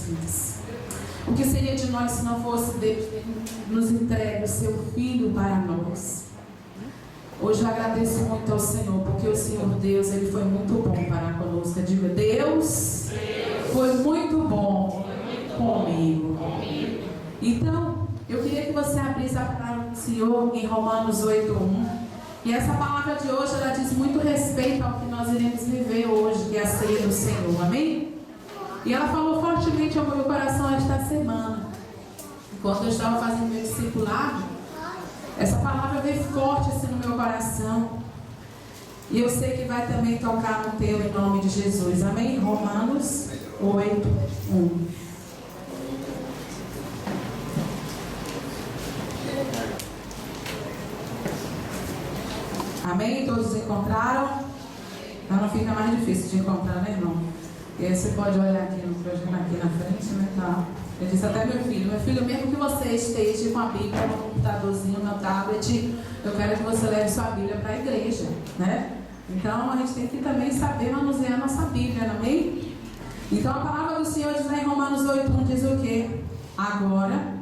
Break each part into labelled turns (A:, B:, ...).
A: vidas. O que seria de nós se não fosse Deus ter nos entregue o seu Filho para nós? Hoje eu agradeço muito ao Senhor, porque o Senhor Deus, Ele foi muito bom para conosco. Diga, Deus foi muito bom comigo. Então, eu queria que você abrisse a palavra do Senhor em Romanos 8:1. E essa palavra de hoje, ela diz muito respeito ao que nós iremos viver hoje, que é a ceia do Senhor. Amém? E ela falou fortemente ao meu coração esta semana. Enquanto eu estava fazendo meu discipulado, essa palavra veio forte assim no meu coração. E eu sei que vai também tocar no teu em nome de Jesus. Amém? Romanos 8:1. Amém? Todos encontraram? Então não fica mais difícil de encontrar, né, irmão? E aí você pode olhar aqui no programa aqui na frente, né? Tá. Eu disse até meu filho, mesmo que você esteja com a Bíblia no computadorzinho, no tablet, eu quero que você leve sua Bíblia para a igreja, né? Então a gente tem que também saber manusear a nossa Bíblia, amém? Então a palavra do Senhor diz lá em Romanos 8:1, diz o quê? Agora,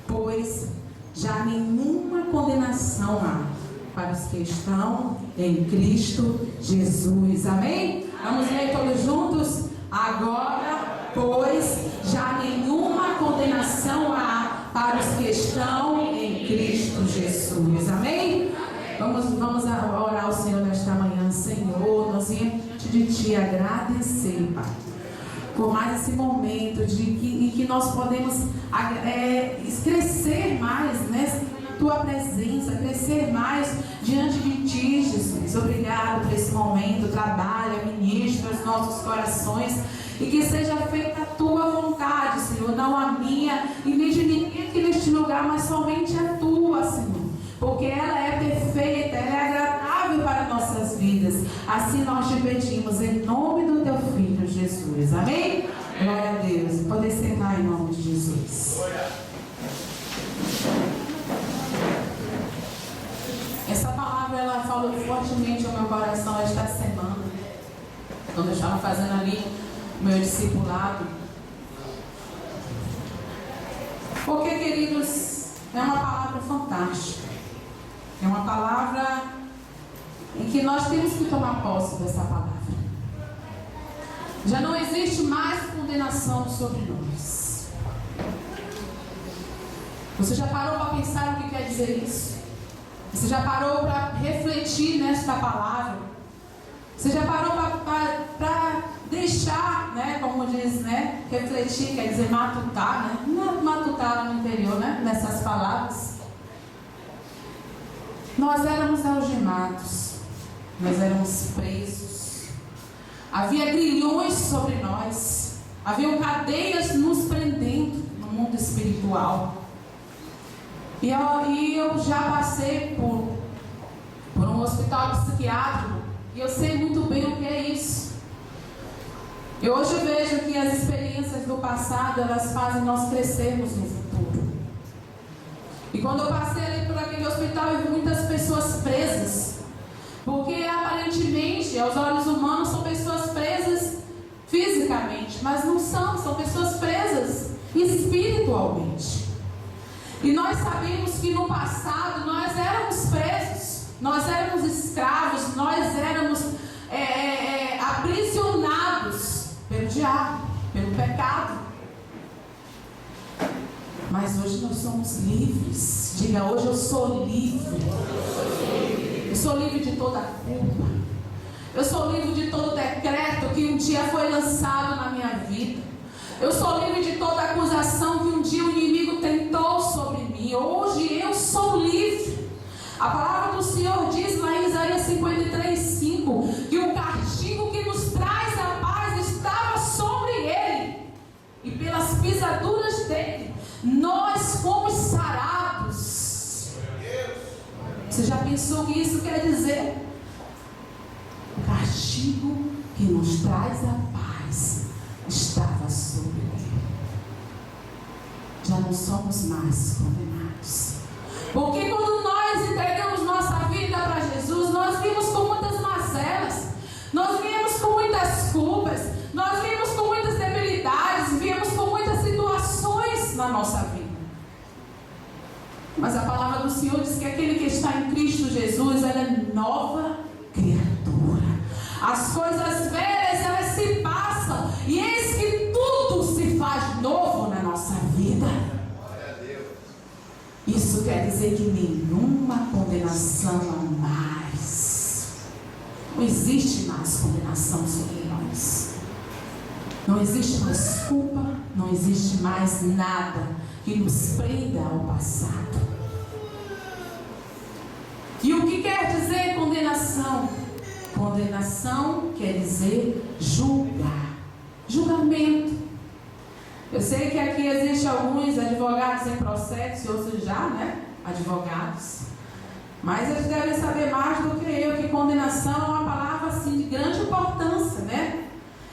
A: pois, já nenhuma condenação há para os que estão em Cristo Jesus. Amém? Vamos ler todos juntos? Agora, pois, já nenhuma condenação há para os que estão em Cristo Jesus. Amém? Vamos orar ao Senhor nesta manhã. Senhor, nós viemos diante de Ti agradecer, Pai, por mais esse momento em que nós podemos crescer mais, né? Tua presença, crescer mais diante de Ti, Jesus. Obrigado por esse momento. Trabalha, ministra os nossos corações e que seja feita a Tua vontade, Senhor, não a minha e nem de ninguém aqui neste lugar, mas somente a Tua, Senhor, porque ela é perfeita, ela é agradável para nossas vidas. Assim nós te pedimos em nome do Teu Filho Jesus. Amém? Glória a Deus. Pode sentar em nome de Jesus. Essa palavra ela falou fortemente ao meu coração esta semana, quando eu estava fazendo ali o meu discipulado. Porque, queridos, é uma palavra fantástica. É uma palavra em que nós temos que tomar posse dessa palavra. Já não existe mais condenação sobre nós. Você já parou para pensar o que quer dizer isso? Você já parou para refletir nesta palavra? Você já parou para deixar, né? Como diz, né? Refletir, quer dizer matutar, né? Não matutar no interior, né? Nessas palavras. Nós éramos algemados. Nós éramos presos. Havia grilhões sobre nós. Haviam cadeias nos prendendo no mundo espiritual. E eu já passei por um hospital psiquiátrico e eu sei muito bem o que é isso. Eu hoje vejo que as experiências do passado, elas fazem nós crescermos no futuro. E quando eu passei ali por aquele hospital, eu vi muitas pessoas presas. Porque aparentemente, aos olhos humanos, são pessoas presas fisicamente, mas não são pessoas presas espiritualmente. E nós sabemos que no passado nós éramos presos, nós éramos escravos, nós éramos aprisionados pelo diabo, pelo pecado. Mas hoje nós somos livres. Diga, hoje eu sou livre. Eu sou livre de toda culpa. Eu sou livre de todo decreto que um dia foi lançado na minha vida. Eu sou livre de toda acusação que um dia o inimigo tentou sobre mim. Hoje eu sou livre. A palavra do Senhor diz lá em Isaías 53:5 que o castigo que nos traz a paz estava sobre ele, e pelas pisaduras dele nós fomos sarados. Você já pensou que isso quer dizer? O castigo que nos traz a paz estava sobre ele. Já não somos mais condenados. Porque quando nós entregamos nossa vida para Jesus, nós vimos com muitas mazelas, nós vimos com muitas culpas, nós vimos com muitas debilidades, vimos com muitas Mas a palavra do Senhor diz que aquele que está em Cristo Jesus, ela é nova criatura. As coisas velhas, elas se passam, e eis que tudo se faz novo na nossa vida. Isso quer dizer que nenhuma condenação a mais. Não existe mais condenação sobre nós. Não existe mais culpa, não existe mais nada que nos prenda ao passado. E o que quer dizer condenação? Condenação quer dizer julgar, julgamento. Eu sei que aqui existem alguns advogados em processo, e outros já, advogados. Mas eles devem saber mais do que eu, que condenação é uma palavra assim, de grande importância,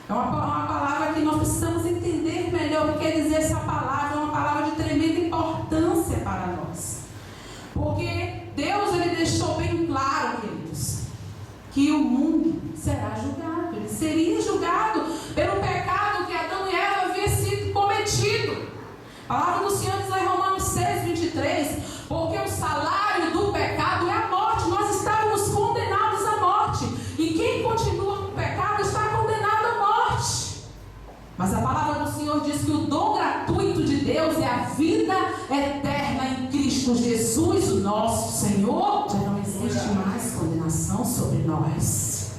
A: É uma palavra que nós precisamos entender melhor o que quer dizer essa palavra. É uma palavra de tremenda importância para nós. Porque Deus, Ele deixou bem claro, queridos, que o mundo será julgado. Ele seria julgado pelo pecado que Adão e Eva haviam sido cometido. A palavra do Senhor diz em Romanos 6, 23, porque o salário do pecado é a morte. Nós estávamos condenados à morte. E quem continua no pecado está condenado à morte. Mas a palavra do Senhor diz que o dom gratuito de Deus é a vida eterna em Cristo Jesus, o nosso Senhor. Já não existe mais condenação sobre nós.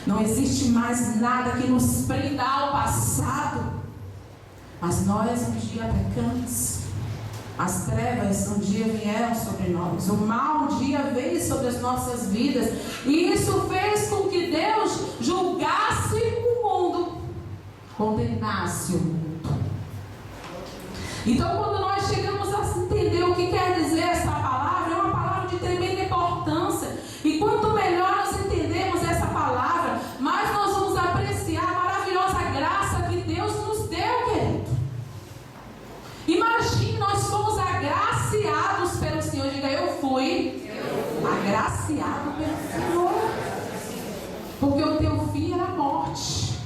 A: Não existe mais nada que nos prenda ao passado. Mas nós um dia pecamos. As trevas um dia vieram sobre nós. O mal um dia veio sobre as nossas vidas. E isso fez com que Deus julgasse o mundo, condenasse o mundo. Então, quando nós chegamos a entender o que quer dizer essa palavra, é uma palavra de tremenda importância. E quanto melhor nós entendemos essa palavra, mais nós vamos apreciar a maravilhosa graça que Deus nos deu, querido. Imagine, nós fomos agraciados pelo Senhor. Diga, eu fui agraciado pelo Senhor. Porque o teu fim era a morte.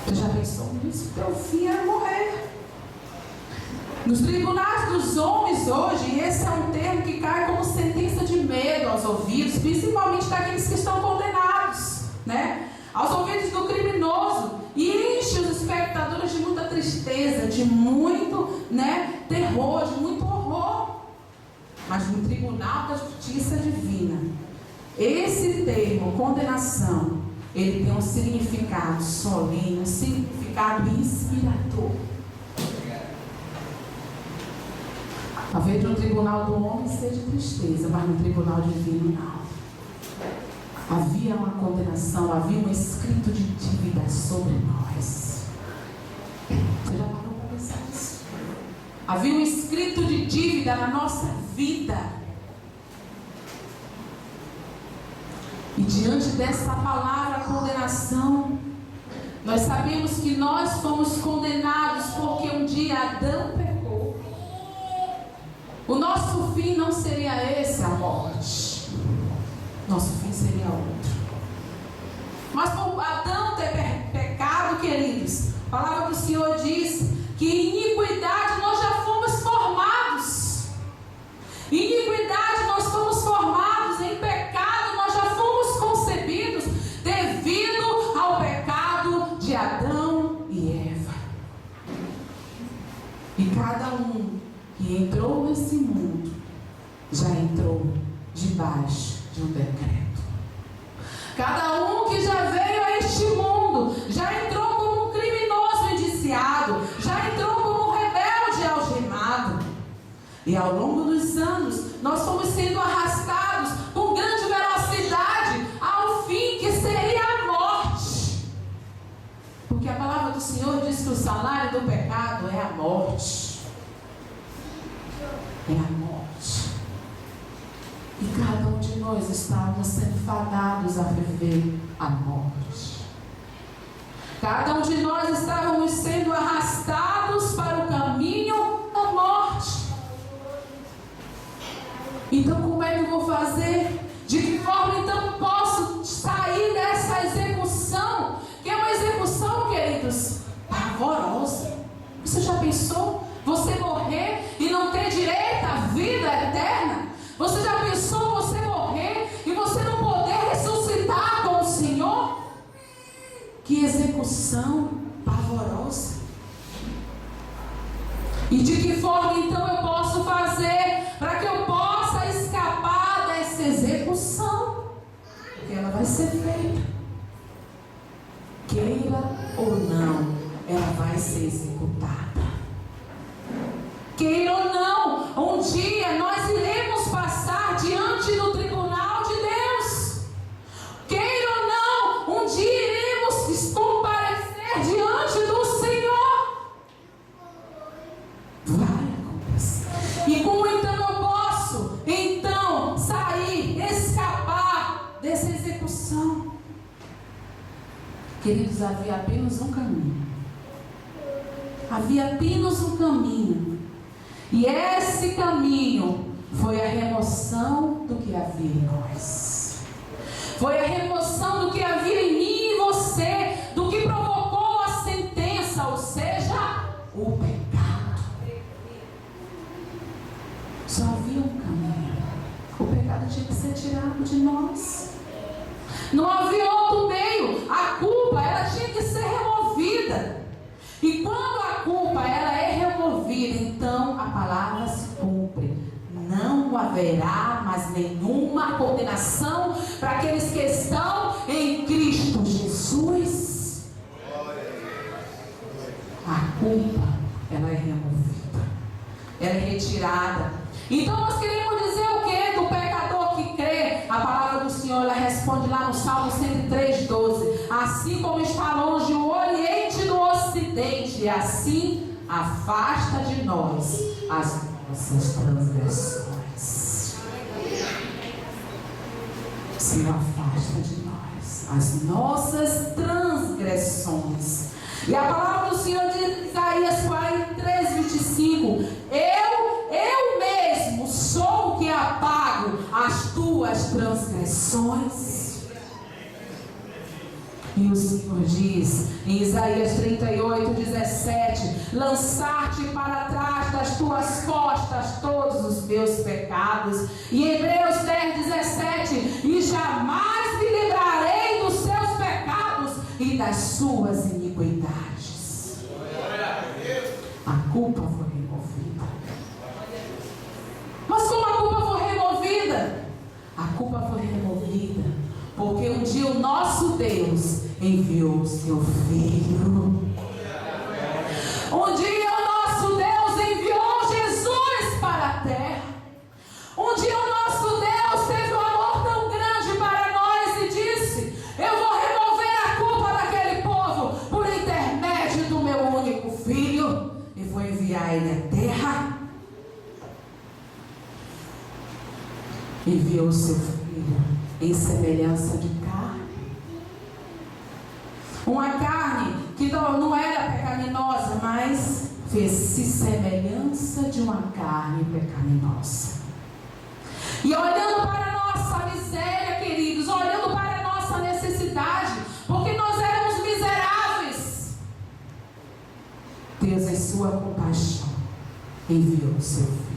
A: Você já pensou nisso? Teu fim era morrer. Nos tribunais dos homens hoje, e esse é um termo que cai como sentença de medo aos ouvidos, principalmente daqueles que estão condenados, aos ouvidos do criminoso, e enche os espectadores de muita tristeza, de muito terror, de muito horror. Mas no tribunal da justiça divina, esse termo, condenação, ele tem um significado solene, um significado inspirador. Talvez no tribunal do homem seja tristeza, mas no tribunal divino não. Havia uma condenação, havia um escrito de dívida sobre nós. Você já parou para pensar nisso? Havia um escrito de dívida na nossa vida. E diante dessa palavra condenação, nós sabemos que nós fomos condenados porque um dia Adão pecou. O nosso fim não seria esse, a morte. Nosso fim seria outro. Mas por Adão ter pecado, queridos, a palavra do Senhor diz que em iniquidade nós já fomos formados. Em iniquidade nós fomos formados, em pecado nós já fomos concebidos devido ao pecado de Adão e Eva. E cada um que entrou nesse mundo já entrou debaixo de um decreto. Cada um que já veio a este mundo já entrou como um criminoso indiciado, já entrou como um rebelde algemado. E ao longo dos anos nós fomos sendo arrastados com grande velocidade ao fim, que seria a morte. Porque a palavra do Senhor diz que o salário do pecado é a morte. É a morte. E cada um de nós estávamos sendo fadados a viver a morte. Cada um de nós estávamos sendo arrastados para o caminho da morte. Então como é que eu vou fazer? De que forma então posso sair dessa execução? Que é uma execução, queridos, pavorosa. Você já pensou? Você morrer Que execução pavorosa. E de que forma então eu posso fazer para que eu possa escapar dessa execução? Porque ela vai ser feita. Queira ou não, ela vai ser executada. Queira ou não, um dia nós iremos passar diante do tribunal de Deus. Queira ou não, um dia iremos comparecer diante do Senhor. Vai acontecer. E como então eu posso, então, sair, escapar dessa execução? Queridos, havia apenas um caminho. Havia apenas um caminho. E esse caminho foi a remoção do que havia em nós. Foi a remoção do que havia em mim e você, do que provocou a sentença, ou seja, o pecado. Só havia um caminho. O pecado tinha que ser tirado de nós. Não havia outro meio. A culpa, ela tinha que ser removida. E quando a culpa ela é removida, então a palavra se cumpre. Não haverá mais nenhuma condenação para aqueles que estão em Cristo Jesus. A culpa, ela é removida. Ela é retirada. Então nós queremos dizer o que do pecador que crê? A palavra do Senhor, ela responde lá no Salmo 103:12. Assim como está longe o Oriente do Ocidente, assim afasta de nós as nossas transgressões. Senhor, afasta de nós as nossas transgressões. E a palavra do Senhor diz em Isaías 43:25: Eu mesmo sou o que apago as tuas transgressões. E o Senhor diz em Isaías 38:17: lançar-te para trás das tuas costas todos os meus pecados. E em Hebreus 10:17: e jamais me livrarei dos seus pecados e das suas iniquidades. A culpa foi removida. Mas como a culpa foi removida? A culpa foi removida porque um dia o nosso Deus enviou o seu Filho. Um dia o nosso Deus enviou Jesus para a terra. Um dia o nosso Deus teve um amor tão grande para nós e disse: eu vou remover a culpa daquele povo por intermédio do meu único Filho. E vou enviar ele à terra. Enviou o seu Filho em semelhança de carne. Uma carne que não era pecaminosa, mas fez-se semelhança de uma carne pecaminosa. E olhando para a nossa miséria, queridos, olhando para a nossa necessidade, porque nós éramos miseráveis, Deus, em sua compaixão, enviou o seu Filho.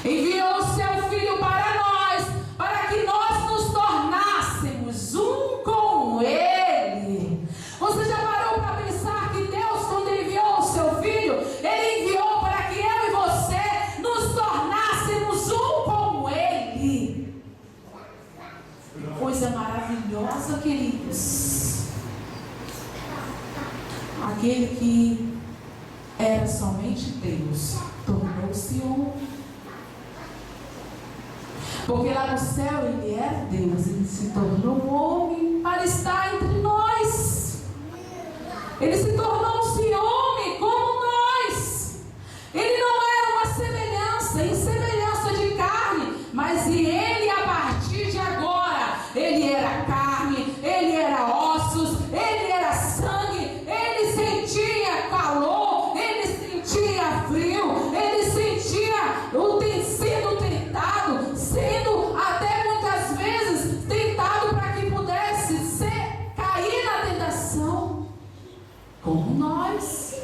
A: Enviou o seu Filho para nós, para que nós nos tornássemos um com Ele. Você já parou para pensar que Deus, quando enviou o seu Filho, Ele enviou para que eu e você nos tornássemos um com Ele? Coisa maravilhosa, queridos. Aquele que era somente Deus tornou-se homem. Porque lá no céu ele era Deus, ele se tornou homem para estar entre nós. Ele se tornou-se homem como nós. Ele não era uma semelhança, em semelhança de carne, mas ele, a partir de agora, ele era carne, ele era ossos, ele era sangue, ele sentia calor, ele sentia frio, ele sentia sendo tentado, sendo até muitas vezes tentado para que pudesse cair na tentação, como nós.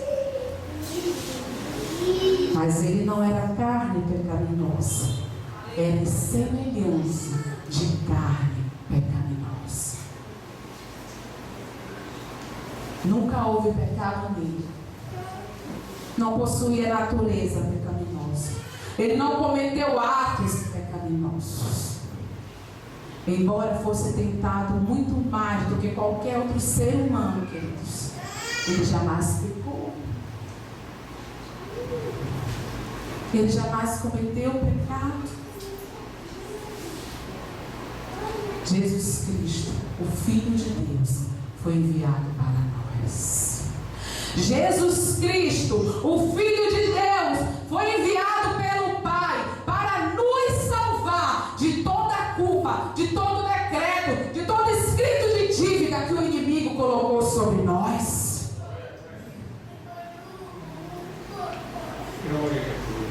A: Mas ele não era carne pecaminosa, era semelhança de carne pecaminosa. Nunca houve pecado nele. Não possuía natureza pecaminosa. Ele não cometeu atos pecaminosos. Embora fosse tentado muito mais do que qualquer outro ser humano, queridos, ele jamais pecou. Ele jamais cometeu pecado. Jesus Cristo, o Filho de Deus, foi enviado para nós. Jesus Cristo, o Filho de Deus, foi enviado pelo Pai para nos salvar de toda culpa, de todo decreto, de todo escrito de dívida que o inimigo colocou sobre nós.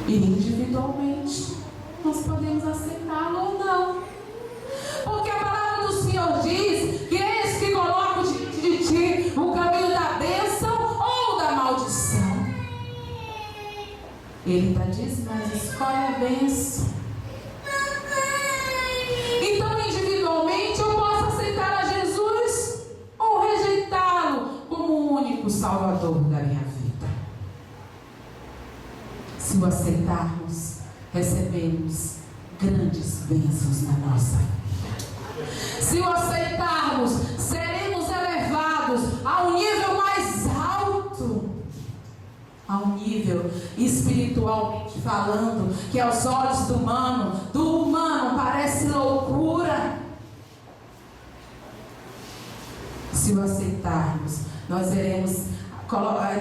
A: E individualmente nós podemos aceitá-lo ou não. Porque a palavra do Senhor diz que eis que coloco diante de ti o caminho da bênção ou da maldição. Ele está dizendo, mas escolhe a bênção. Então individualmente eu posso aceitar a Jesus ou rejeitá-lo como o único Salvador da minha vida. Se o aceitarmos, recebemos grandes bênçãos na nossa vida. Se o aceitarmos, seremos elevados a um nível mais alto, a um nível espiritualmente falando, que aos olhos do humano parece loucura. Se o aceitarmos, nós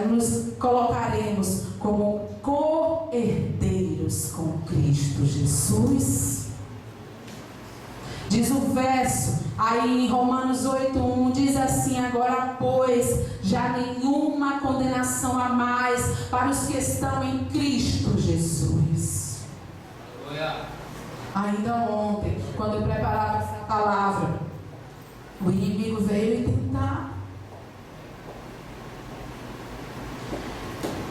A: nos colocaremos como co-herdeiros com Cristo Jesus. Diz o verso aí em Romanos 8:1, diz assim: agora pois já nenhuma condenação há mais para os que estão em Cristo Jesus. Ainda ontem, quando eu preparava essa palavra, o inimigo veio me tentar.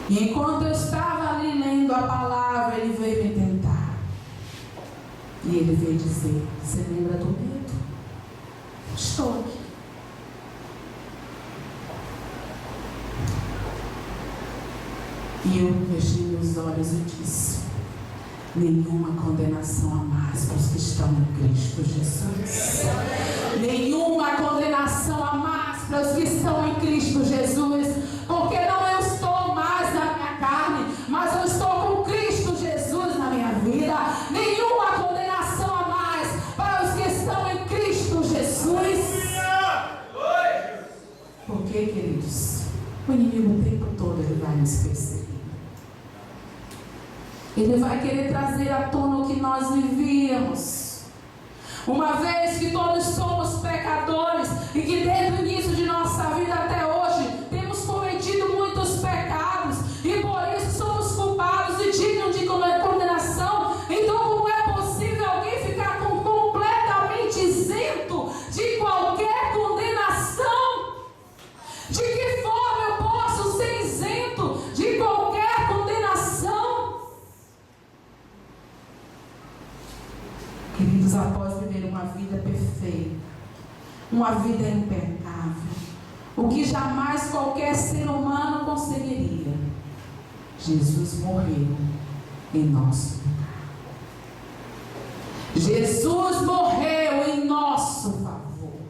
A: E enquanto eu estava ali lendo a palavra, ele veio me tentar. E ele veio dizer: você lembra do medo? Estou aqui. E eu fechei meus olhos e disse: nenhuma condenação a mais para os que estão em Cristo Jesus. Nenhuma condenação a mais para os que estão em Cristo Jesus. Porque não eu estou mais na minha carne, mas eu estou com Cristo Jesus na minha vida. Nenhuma condenação a mais para os que estão em Cristo Jesus. Porque, queridos, o inimigo o tempo todo ele vai nos perseguir. Ele vai querer trazer à tona o que nós vivíamos. Uma vez que todos somos pecadores e que desde o início de nossa vida até hoje temos cometido muitos pecados e por isso somos culpados e dignos de condenação, então como é possível alguém ficar completamente isento de qualquer condenação? De que forma eu posso ser isento de qualquer condenação? Queridos, após viver uma vida perfeita, uma vida impecável, o que jamais qualquer ser humano conseguiria, Jesus morreu em nosso lugar. Jesus morreu em nosso favor.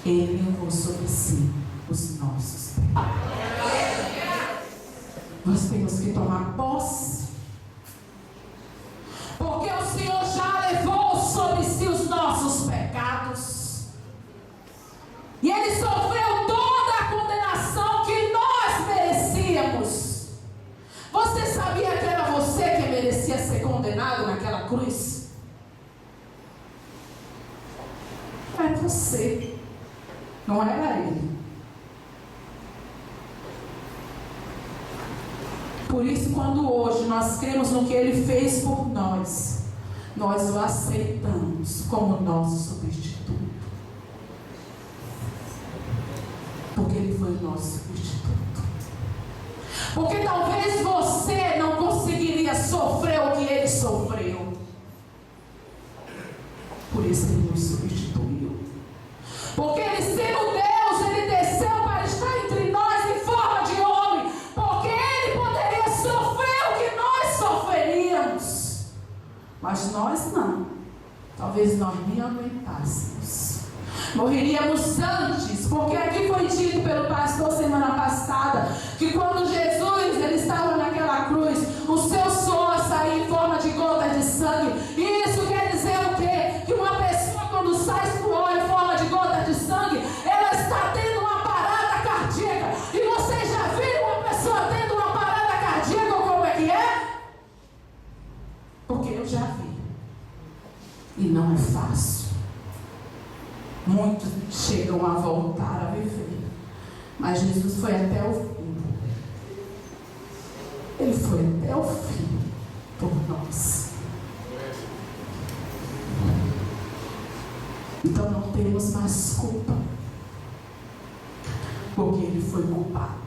A: Ele levou sobre si os nossos pecados. Nós temos que tomar posse, porque o Senhor já levou sobre si os nossos pecados. E Ele sofreu toda a condenação que nós merecíamos. Você sabia que era você que merecia ser condenado naquela cruz? Era você, não era Ele. Por isso, quando hoje nós cremos no que Ele fez por nós, nós o aceitamos como nosso substituto. Porque Ele foi o nosso substituto. Porque talvez você não conseguiria sofrer o que Ele sofreu. Por isso Ele nos substituiu. Porque Ele sendo Deus, Ele morreríamos antes, porque aqui foi dito pelo pastor semana passada, que quando Jesus ele estava naquela cruz, o seu suor saía em forma de gota de sangue. E isso quer dizer o quê? Que uma pessoa quando sai suor em forma de gota de sangue, ela está tendo uma parada cardíaca. E vocês já viram uma pessoa tendo uma parada cardíaca, como é que é? Porque eu já vi. E não é fácil. Muitos chegam a voltar a viver, mas Jesus foi até o fim. Ele foi até o fim por nós. Então não temos mais culpa, porque Ele foi culpado.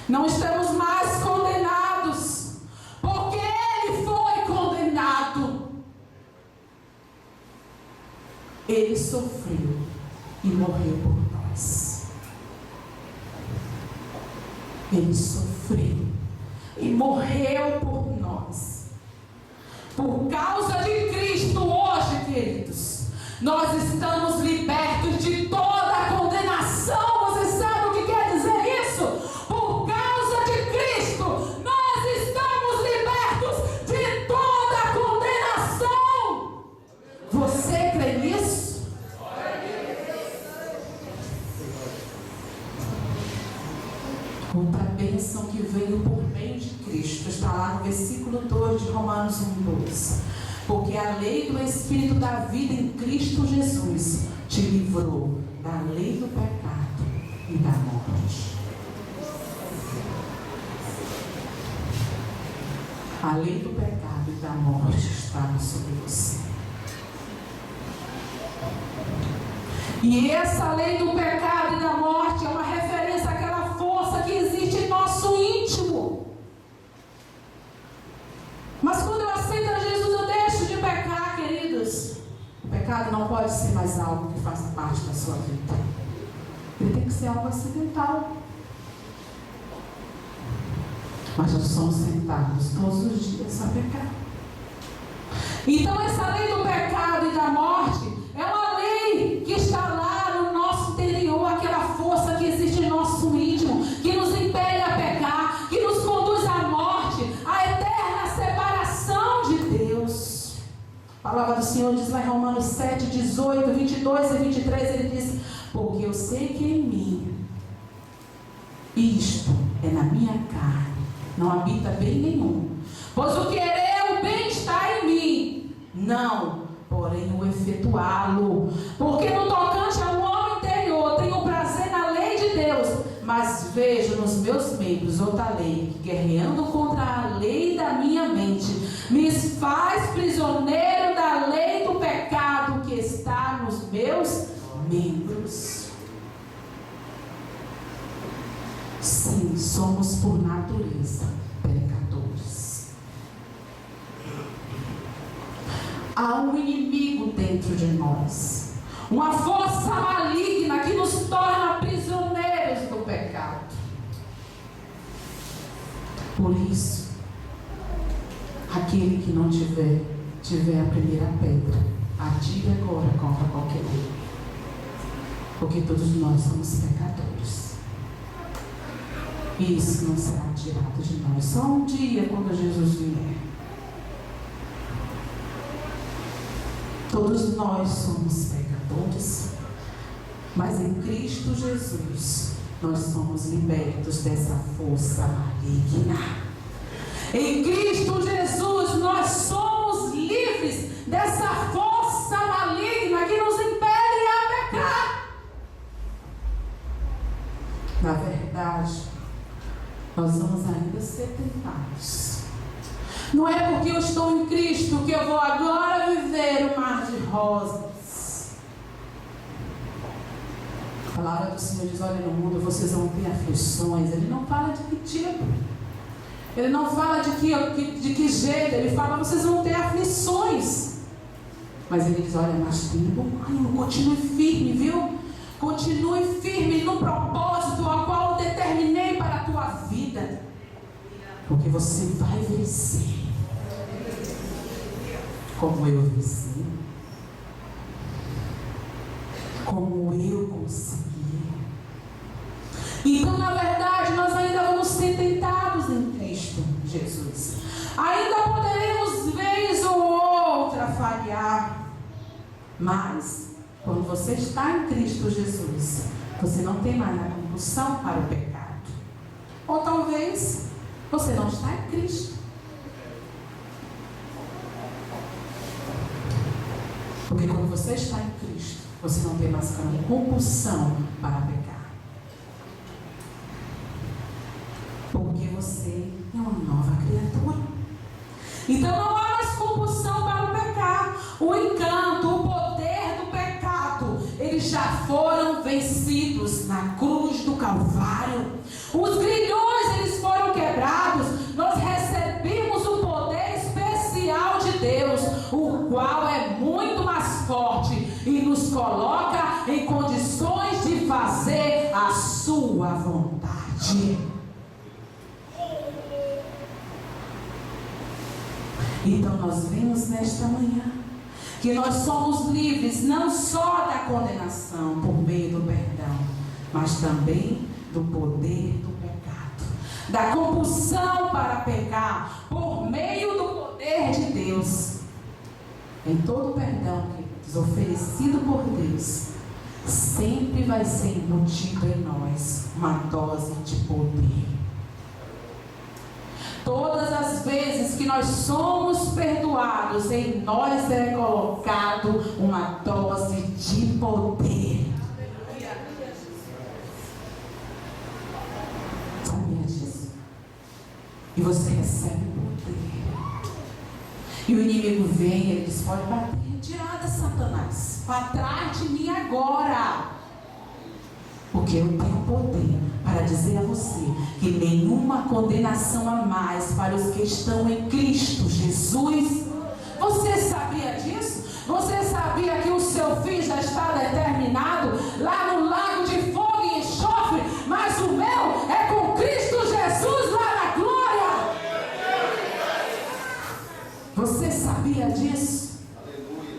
A: Não estamos mais condenados, porque Ele foi condenado. Ele sofreu e morreu por nós. Ele sofreu e morreu por nós. Por causa de Cristo hoje, queridos, nós estamos libertos de toda a condenação. Você sabe o que quer dizer isso? Por causa de Cristo, nós estamos libertos de toda a condenação. Você crê nisso? Outra bênção que veio por meio de Cristo está lá no versículo 2 de Romanos 1:2. Porque a lei do Espírito da vida em Cristo Jesus te livrou da lei do pecado e da morte. A lei do pecado e da morte estava sobre você. E essa lei do pecado e da morte é uma referência àquela força que existe em nosso íntimo. Mas quando eu aceito a Jesus, eu deixo de pecar, queridos. O pecado não pode ser mais algo que faça parte da sua vida. Ele tem que ser algo acidental. Mas nós somos tentados todos os dias a pecar. Então essa lei do pecado e da morte é uma lei que está lá no nosso interior, aquela força que existe em nosso íntimo, que nos impele a pecar, que nos conduz à morte, à eterna separação de Deus. A palavra do Senhor diz lá em Romanos 7, 18, 22 e 23, ele diz: porque eu sei que em mim, isto é na minha carne, não habita bem nenhum. Pois o querer o bem está em mim, não, porém o efetuá-lo. Porque no tocante ao homem interior tenho prazer na lei de Deus, mas vejo nos meus membros outra lei, que guerreando contra a lei da minha mente, me faz prisioneiro da lei do pecado que está nos meus membros. Sim, somos por natureza pecadores. Há um inimigo dentro de nós, uma força maligna que nos torna prisioneiros do pecado. Por isso, aquele que não tiver a primeira pedra, atire agora contra qualquer um, porque todos nós somos pecadores. E isso não será tirado de nós só um dia, quando Jesus vier. Todos nós somos pecadores, mas em Cristo Jesus nós somos libertos dessa força maligna. Em Cristo Jesus nós somos livres dessa força maligna que nos impele a pecar. Na verdade, nós vamos ainda ser tentados. Não é porque eu estou em Cristo que eu vou agora viver um mar de rosas. A palavra do Senhor diz: olha, no mundo vocês vão ter aflições. Ele não fala de que tipo, ele não fala de que jeito, ele fala: vocês vão ter aflições. Mas ele diz: olha, mas tenha bom ânimo, continue firme, viu? Continue firme no propósito ao qual eu determinei para a tua vida, porque você vai vencer, como eu venci. como eu consegui. Então, na verdade, nós ainda vamos ser tentados em Cristo Jesus. Ainda poderemos, vez ou outra, falhar. Mas, quando você está em Cristo Jesus, você não tem mais a compulsão para o pecado. Ou talvez você não está em Cristo. Porque quando você está em Cristo, você não tem mais compulsão para pecar. Porque você é uma nova criatura. Então não há mais compulsão para o pecar. O encanto, o poder do pecado, eles já foram vencidos na cruz do Calvário. Os grilhões, eles foram quebrados. Nós recebemos o poder especial de Deus, o qual é muito mais forte e nos coloca em condições de fazer a sua vontade. Então nós vimos nesta manhã que nós somos livres não só da condenação por meio do perdão, mas também do poder do pecado, da compulsão para pecar por meio do poder de Deus. Em todo perdão que é oferecido por Deus, sempre vai ser embutido em nós uma dose de poder. Todas as vezes que nós somos perdoados, em nós é colocado uma dose de poder. Sabia disso? E você recebe poder. E o inimigo vem, ele diz: pode bater, retirada, Satanás, para trás de mim agora. Porque eu tenho poder para dizer a você que nenhuma condenação a mais para os que estão em Cristo Jesus. Você sabia disso? Você sabia que o seu fim já está determinado lá no lago de fogo e enxofre? Mas o meu é com Cristo Jesus lá na glória. Você sabia disso?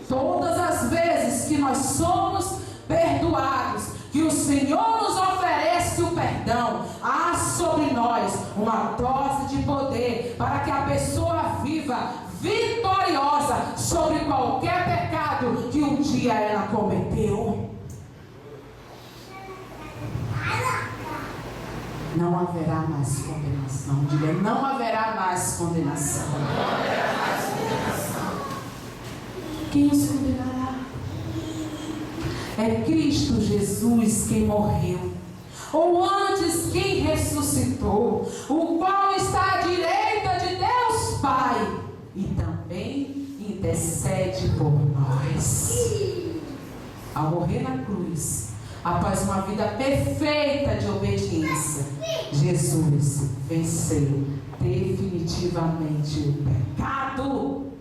A: Todas as vezes que nós somos perdoados, que o Senhor nos oferece o perdão, há sobre nós uma dose de poder para que a pessoa viva vitoriosa sobre qualquer pecado que um dia ela cometeu. Não haverá mais condenação. Diga: não haverá mais condenação. Não haverá mais condenação. Quem os condenará? É Cristo Jesus quem morreu, ou antes quem ressuscitou, o qual está à direita de Deus Pai e também intercede por nós. Ao morrer na cruz, após uma vida perfeita de obediência, Jesus venceu definitivamente o pecado.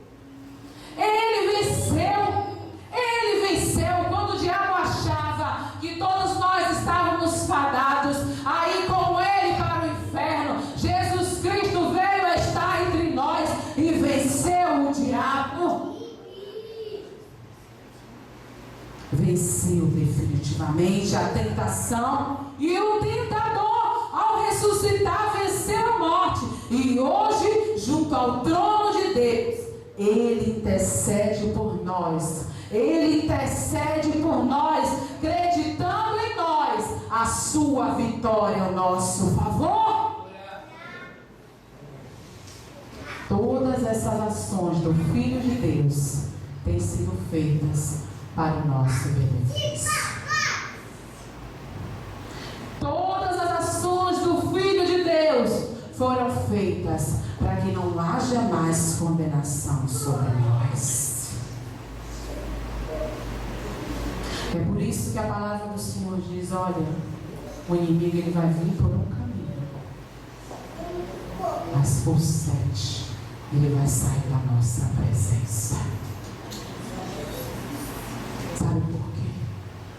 A: Ele venceu. Ele venceu. Quando o diabo achava que todos nós estávamos fadados a ir com ele para o inferno, Jesus Cristo veio estar entre nós e venceu o diabo. Venceu definitivamente a tentação, e o tentador, ao ressuscitar, venceu a morte. E hoje, junto ao trono de Deus, ele intercede por nós. Ele intercede por nós, acreditando em nós a sua vitória ao nosso favor. Todas essas ações do Filho de Deus têm sido feitas para o nosso benefício. Todas as ações do Filho de Deus foram feitas para que não haja mais condenação sobre nós. É por isso que a palavra do Senhor diz: olha, o inimigo ele vai vir por um caminho, mas por 7 ele vai sair da nossa presença. Sabe por quê?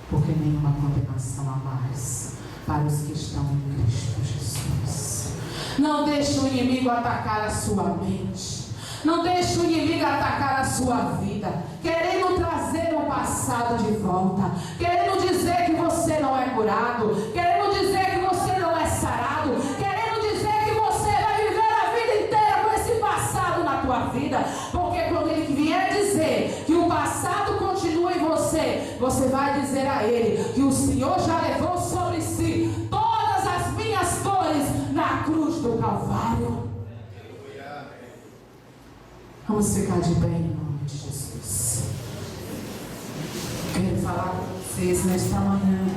A: Porque nenhuma condenação a mais para os que estão em Cristo Jesus. Não deixe o inimigo atacar a sua mente. Não deixe o inimigo atacar a sua vida, querendo trazer o passado de volta, querendo dizer que você não é curado, querendo dizer que você não é sarado, querendo dizer que você vai viver a vida inteira com esse passado na tua vida. Porque quando ele vier dizer que o passado continua em você, você vai dizer a ele que o Senhor já levou sobre si todas as minhas dores na cruz do Calvário. Vamos ficar de pé em nome de Jesus. Quero falar com vocês nesta manhã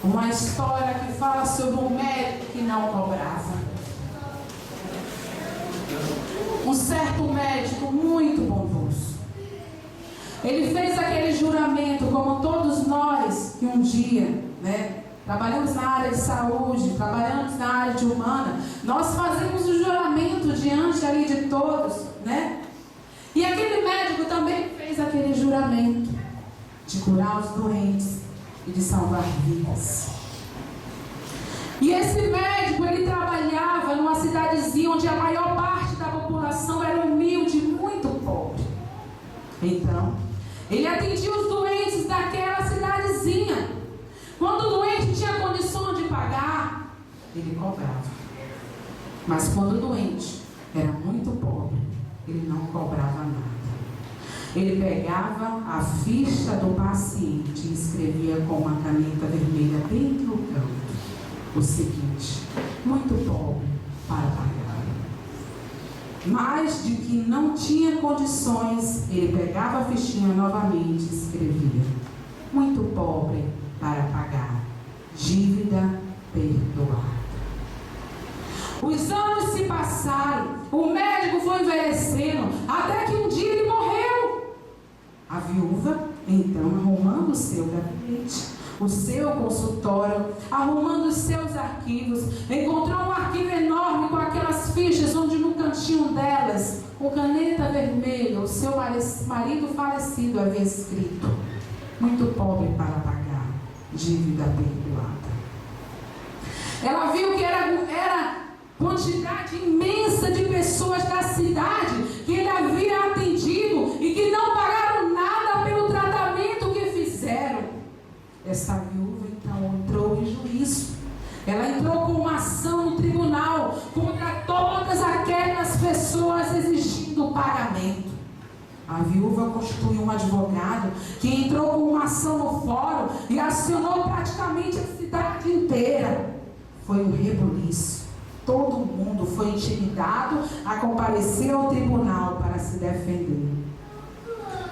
A: uma história que fala sobre um médico que não cobrava. Um certo médico muito bondoso. Ele fez aquele juramento, como todos nós que um dia, trabalhamos na área de saúde, trabalhamos na área de humana, nós fazemos o juramento diante ali de todos, E aquele médico também fez aquele juramento de curar os doentes e de salvar vidas. E esse médico, ele trabalhava numa cidadezinha onde a maior parte da população era humilde, muito pobre. Então, ele atendia os doentes daquela cidadezinha. Quando o doente tinha condição de pagar, ele cobrava. Mas quando o doente era muito pobre, ele não cobrava nada. Ele pegava a ficha do paciente e escrevia com uma caneta vermelha bem no canto o seguinte: muito pobre para pagar. Mas de que não tinha condições, ele pegava a fichinha novamente e escrevia: muito pobre para pagar, dívida perdoada. Os anos se passaram, o médico foi envelhecendo, até que um dia ele morreu. A viúva, então, arrumando o seu gabinete, o seu consultório, arrumando os seus arquivos, encontrou um arquivo enorme com aquelas fichas onde no cantinho delas, com caneta vermelha, o seu marido falecido havia escrito: muito pobre para pagar, dívida perdoada. Ela viu que era quantidade imensa de pessoas da cidade que ele havia atendido e que não pagaram nada pelo tratamento que fizeram. Essa viúva então entrou em juízo. Ela entrou com uma ação no tribunal contra todas aquelas pessoas exigindo pagamento. A viúva constituiu um advogado que entrou com uma ação no fórum e acionou praticamente a cidade inteira. Foi um rebuliço. Todo mundo foi intimidado a comparecer ao tribunal para se defender.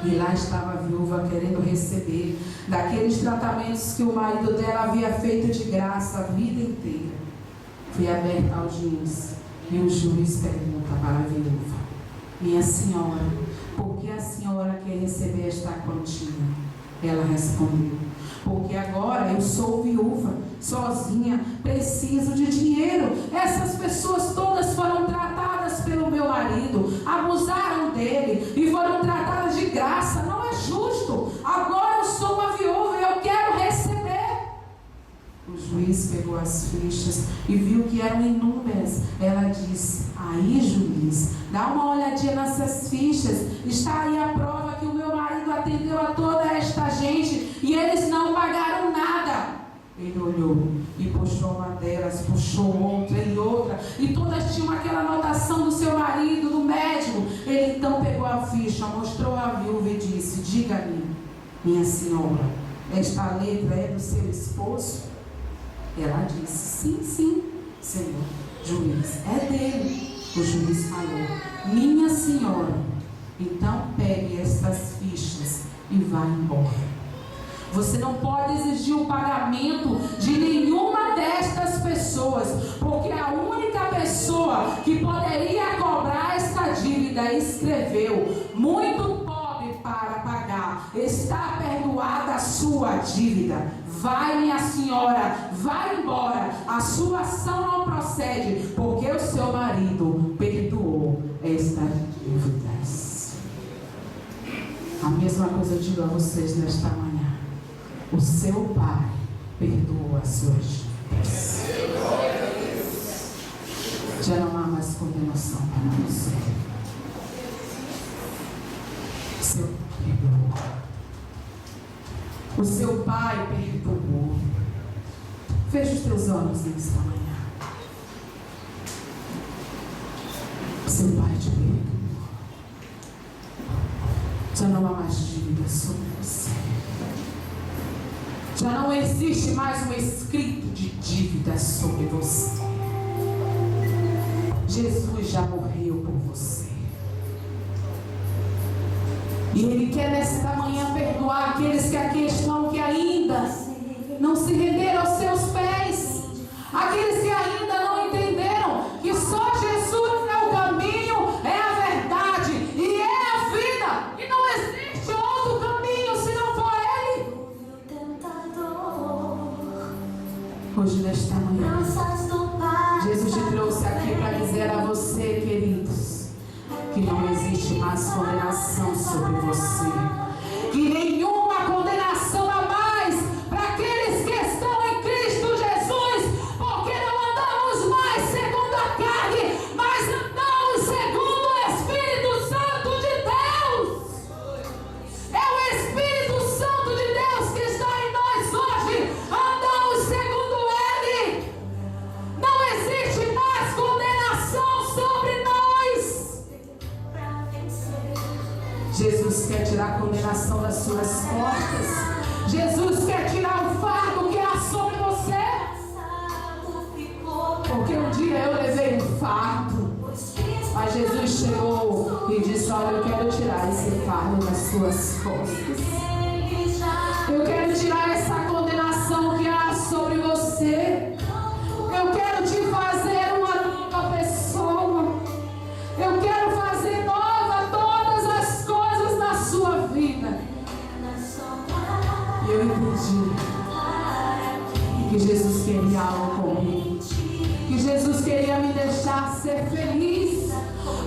A: E lá estava a viúva querendo receber daqueles tratamentos que o marido dela havia feito de graça a vida inteira. Foi aberta a audiência e o juiz pergunta para a viúva: minha senhora, por que a senhora quer receber esta quantia? Ela respondeu: porque agora eu sou viúva, sozinha, preciso de dinheiro. Essas pessoas todas foram tratadas pelo meu marido, abusaram dele e foram tratadas de graça. Não é justo. Agora eu sou uma viúva e eu quero receber. O juiz pegou as fichas e viu que eram inúmeras. Ela disse: aí, juiz, dá uma olhadinha nessas fichas. Está aí a prova que o meu marido atendeu a toda esta gente e eles não pagaram nada. Ele olhou e puxou uma delas, puxou outra e outra, e todas tinham aquela anotação do seu marido, do médico. Ele então pegou a ficha, mostrou a viúva e disse: diga-me, minha senhora, esta letra é do seu esposo? Ela disse: sim, sim, senhor juiz, é dele. O juiz falou: minha senhora, então pegue estas fichas e vá embora. Você não pode exigir o pagamento de nenhuma destas pessoas, porque a única pessoa que poderia cobrar esta dívida escreveu: muito pobre para pagar, está perdoada a sua dívida. Vai, minha senhora, vai embora, a sua ação não procede, porque o seu marido perdoou estas dívidas. A mesma coisa eu digo a vocês nesta manhã: o seu pai perdoou as suas dívidas. Já não há mais condenação para você. Seu pai perdoou. O seu Pai perdoou. Feche os teus olhos nesta manhã. O seu Pai te perdoou. Já não há mais dívida sobre você. Já não existe mais um escrito de dívida sobre você. Jesus já morreu por você. E Ele quer nesta manhã perdoar aqueles que aqui estão, que ainda não se renderam aos seus pés. Aqueles que ainda não entenderam que só Jesus é o caminho, é a verdade e é a vida. E não existe outro caminho se não for Ele. Hoje, nesta manhã, Jesus te trouxe aqui para dizer a você, queridos, que não existe mais condenação sobre você. Que nenhuma condenação há mais para aqueles que estão em Cristo Jesus. Porque não andamos mais segundo a carne, mas andamos segundo o Espírito Santo de Deus. É o Espírito Santo de Deus que está em nós hoje. Andamos segundo Ele. Não existe mais condenação sobre nós. Jesus quer tirar a condenação das suas costas. Jesus quer tirar o fardo que há sobre você. Porque um dia eu levei um fardo, mas Jesus chegou e disse: olha, eu quero tirar esse fardo das suas costas. Eu quero tirar essa condenação que há sobre você. Eu quero te fazer uma nova pessoa. Eu quero fazer nova todas as coisas na sua vida. E eu entendi que Jesus queria algo comigo. Que Jesus queria me deixar ser feliz.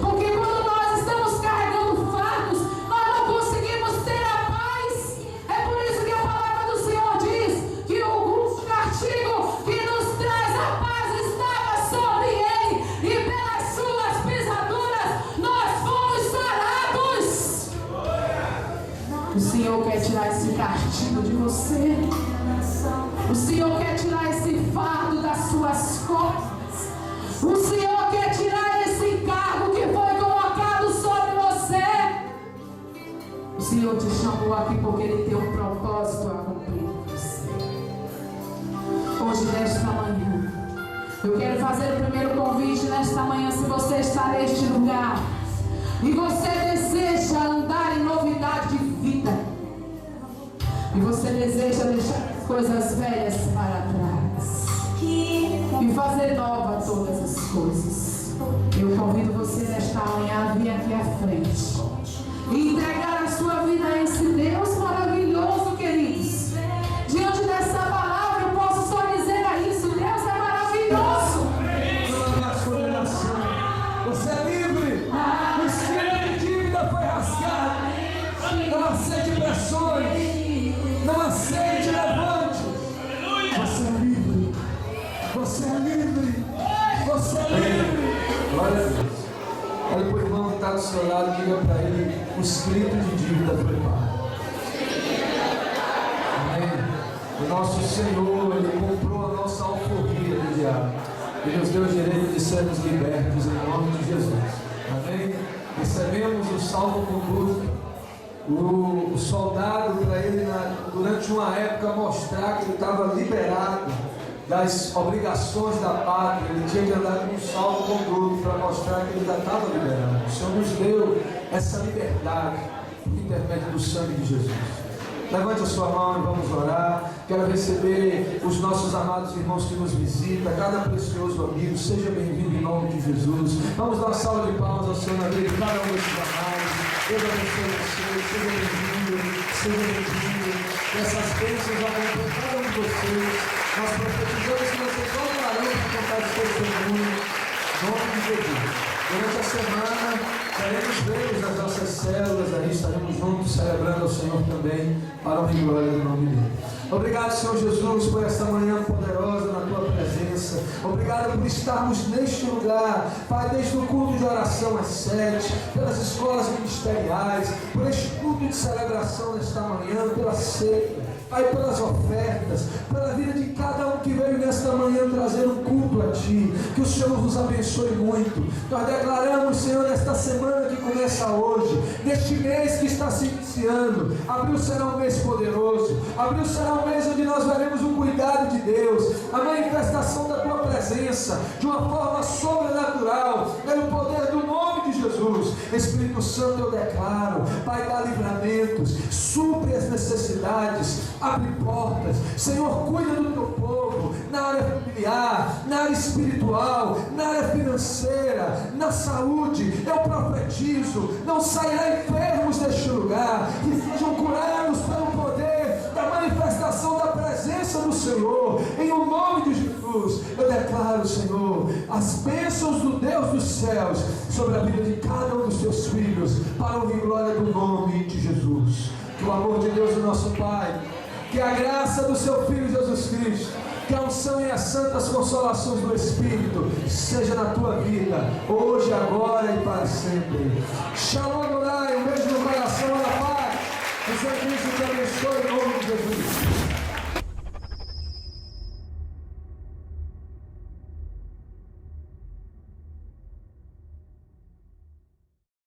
A: Porque quando nós estamos carregando fardos, nós não conseguimos ter a paz. É por isso que a palavra do Senhor diz que o castigo que nos traz a paz estava sobre Ele, e pelas suas pisaduras nós fomos sarados. O Senhor quer tirar esse castigo de você. O Senhor quer tirar esse fardo das suas costas. O Senhor quer tirar esse encargo que foi colocado sobre você. O Senhor te chamou aqui porque Ele tem um propósito a cumprir com você. Hoje, nesta manhã, eu quero fazer o primeiro convite nesta manhã. Se você está neste lugar e você deseja andar em novidade de vida, e você deseja deixar as coisas velhas para trás e fazer nova todas as coisas, eu convido você nesta manhã a vir aqui à frente e entregar a sua vida a esse Deus maravilhoso, queridos. Diante dessa palavra eu posso só dizer a isso: Deus é maravilhoso.
B: Você é livre. O esquema de dívida foi rasgado. Não aceite pressões. Não aceite levante. Você é livre. Você é livre. Você é livre. Glória a Deus. Olha para o irmão que está do seu lado e diga para ele: o escrito de dívida foi pago. Amém. O nosso Senhor, Ele comprou a nossa alforria do diabo e nos deu o direito de sermos libertos em nome de Jesus. Amém. Recebemos o salvo-conduto. O soldado, para ele, durante uma época, mostrar que ele estava liberado das obrigações da pátria. Ele tinha que andar com um salvo-conduto para mostrar que ele já estava liberado. O Senhor nos deu essa liberdade por intermédio do sangue de Jesus. Levante a sua mão e vamos orar. Quero receber os nossos amados irmãos que nos visitam, cada precioso amigo. Seja bem-vindo em nome de Jesus. Vamos dar uma salva de palmas ao Senhor na vida de cada um desses amados. Deus abençoe você. Seja bem-vindo. Seja bem-vindo. Que essas bênçãos acompanhem cada um de vocês. Nós profetizamos que vocês voltarão para contar o seu testemunho. Em nome de Jesus. Durante a semana, teremos vezes nas nossas células, aí estaremos juntos celebrando ao Senhor também, para a honra e glória do nome dele. Obrigado, Senhor Jesus, por esta manhã poderosa na tua presença. Obrigado por estarmos neste lugar, Pai, desde o culto de oração às 7, pelas escolas ministeriais, por este culto de celebração nesta manhã, pela ceia. Pai, pelas ofertas, pela vida de cada um que veio nesta manhã trazer um culto a Ti, que o Senhor nos abençoe muito. Nós declaramos, Senhor, nesta semana que começa hoje, neste mês que está se iniciando, abril será um mês poderoso, abril será um mês onde nós veremos o cuidado de Deus, a manifestação da Tua presença, de uma forma sobrenatural, pelo poder do nome de Jesus. Espírito Santo, eu declaro, Pai, dá livramentos, supre as necessidades, abre portas. Senhor, cuida do Teu povo, na área familiar, na área espiritual, na área financeira, na saúde. Eu profetizo, não sairá enfermos deste lugar, que sejam curados pelo poder da manifestação da presença do Senhor, em o nome de Jesus. Eu declaro, Senhor, as bênçãos do Deus dos céus sobre a vida de cada um dos Teus filhos, para a honra e glória do nome de Jesus. Que o amor de Deus, o nosso Pai, que a graça do Seu Filho Jesus Cristo, que a unção e as santas consolações do Espírito seja na tua vida, hoje, agora e para sempre. Shalom Adonai, um beijo no coração, a paz. O Senhor Cristo te abençoe em nome